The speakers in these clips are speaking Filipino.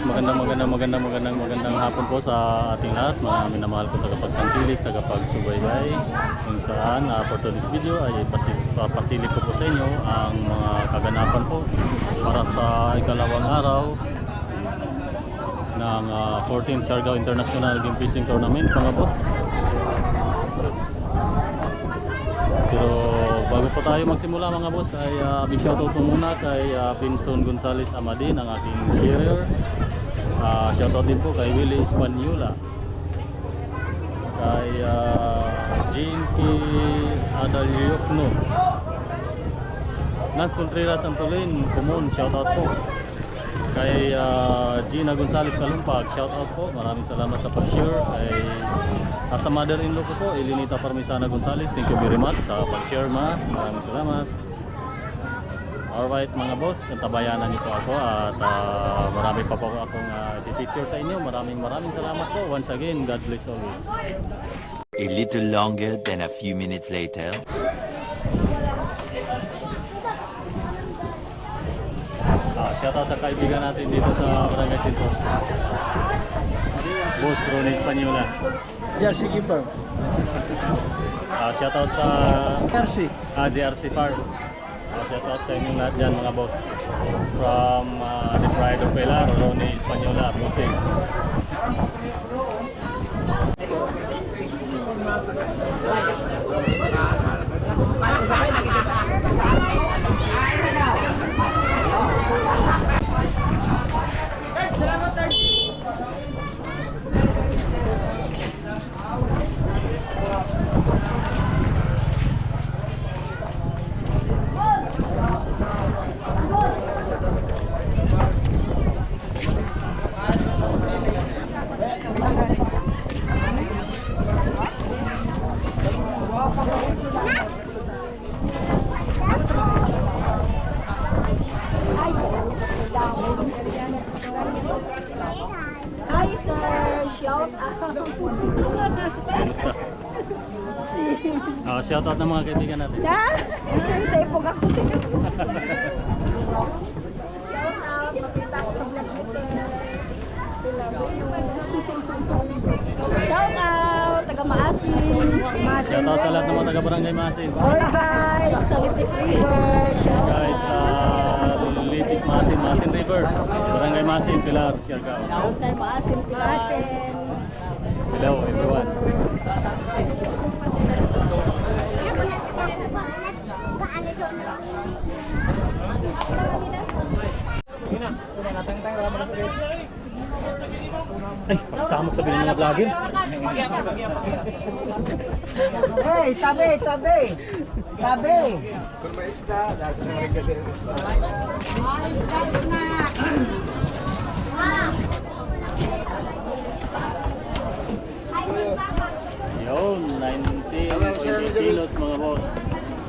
boss, magandang hapon po sa ating lahat, mga minamahal ko tagapagtangkilik, tagapagsubaybay, kung saan for today's video ay papasilip ko po sa inyo ang mga kaganapan po para sa ikalawang araw ng 14th Siargao International Game Fishing Tournament, mga boss. Pero bago po tayo magsimula, mga boss, ay big shoutout po muna kay Pinson Gonzales Amadin, ang ating shearer. Shoutout din po kay Willie Espanola, kay Jinky Adalyokno, Lance Contreras Antolin Kumon, shoutout po kay Gina Gonzales Kalumpag, shoutout po, maraming salamat sa pag-share. Ay sa mother-in-law ko po, Elinita Parmisana Gonzales, thank you very much sa pag-share, maraming salamat. Alright mga boss, tabayanan niyo po ako at marami pa po akong i-feature sa inyo. Maraming salamat po. Once again, God bless always. A little longer than a few minutes later. Shoutout sa kaibigan natin dito sa Barangay Sintro, Boss Ronnie Espanola, Jersey Keeper. Shoutout sa JRC Farm. Shoutout sa inyong lahat dyan, mga boss. From the Pride of Pilar, Ronnie Espanola, Busing. Hi sir, shout out. Kamusta? Shoutout ng mga kaibigan natin. Sa ipog ako sir. Shout out, makita ko sa vlog ni sir. Shout out, taga Maasin. Shoutout sa lahat ng mga taga Barangay Maasin. Tour guide sa Litik River. Shout Guys, sa Litik Maasin River, Barangay Maasin, Pilar, Siargao. out kay Maasin, Maasin. Hello everyone. Ay, pagsamok sabihin ng mga vlogger. Hey, tabi! Yun, 19 kilos mga boss.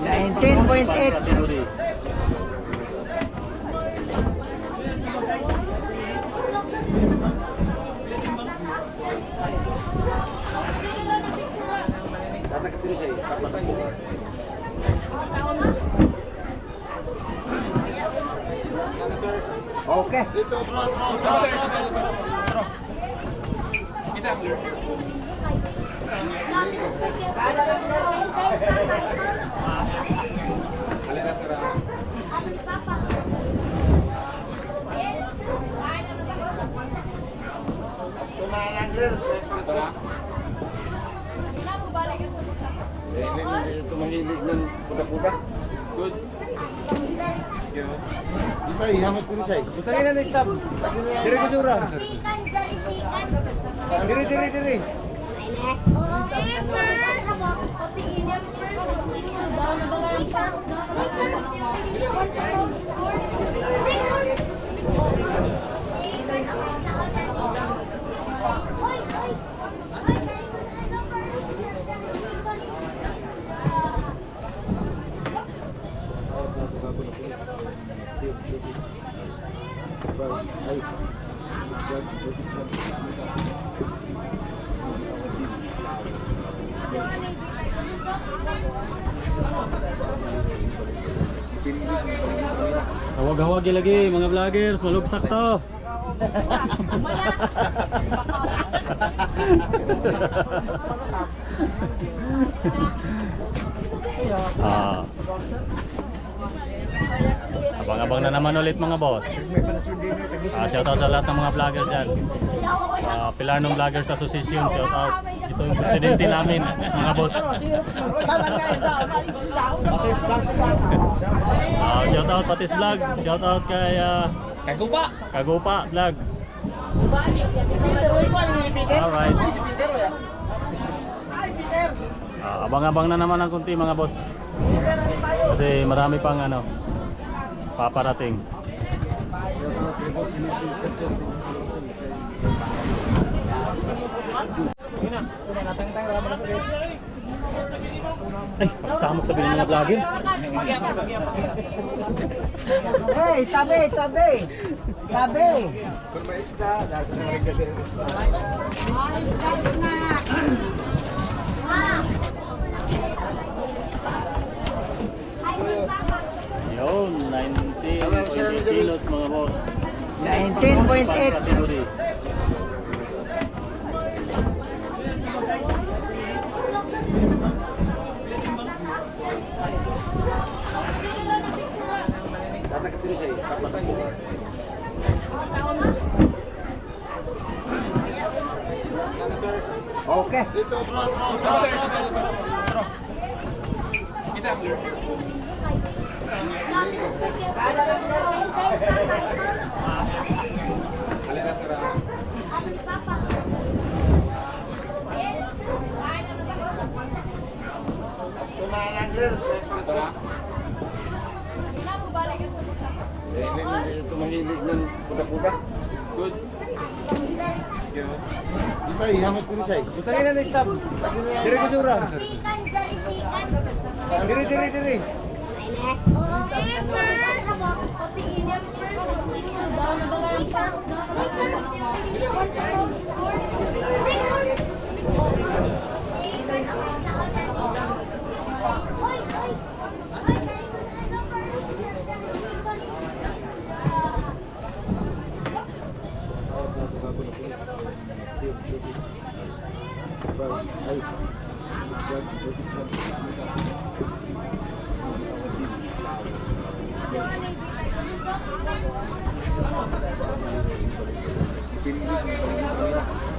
19.8. Category. Okay. Ito mahilig ng puda-puda. Good. Dito ay hamas ko say. Butangin na stop. Dire ko jura. Dire. Hawag-hawag lagi mga vloggers, malugsak to. Ah. Abang-abang na naman ulit mga boss. Shoutout sa lahat ng mga vlogger dyan. Pilar ng Vloggers Association, shoutout. Ito yung presidente namin, mga boss. Shoutout Patis Vlog, shoutout kay Kagupa Vlog. Alright. Abang-abang na naman ang kunti mga boss. Kasi marami pang paparating. Ay, samok sabihin ng mga vlogger. Hey, tabi, tabi. Tabi. Yun, 19 kilos mga boss. 19.8. Category. Tatang tiri siya. Tapatan mo. Okay. Dito, bro. Ito mahilig ng puda-puda. Good. Dito, ihamas ko rin siya. Butangin na stop. Dire ko jura. Dire.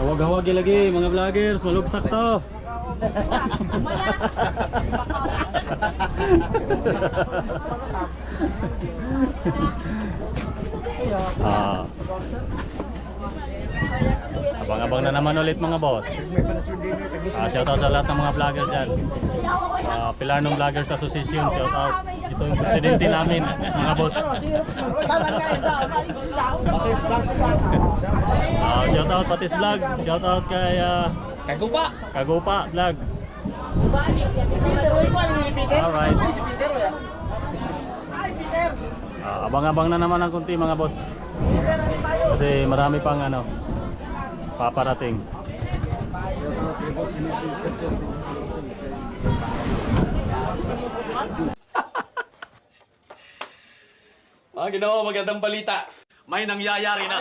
Hawag-hawag lagi mga vloggers, malugsak to. Abang-abang na naman ulit mga boss. Shoutout sa lahat ng mga vlogger dyan. Pilar ng Vloggers Association, shoutout. Ito yung presidente namin, mga boss. Shoutout Patis Vlog, shoutout kay Kagupa Vlog. Alright. Abang-abang na naman ang kunti mga boss. Kasi marami pang paparating. Ginawa magandang balita. May nangyayari na.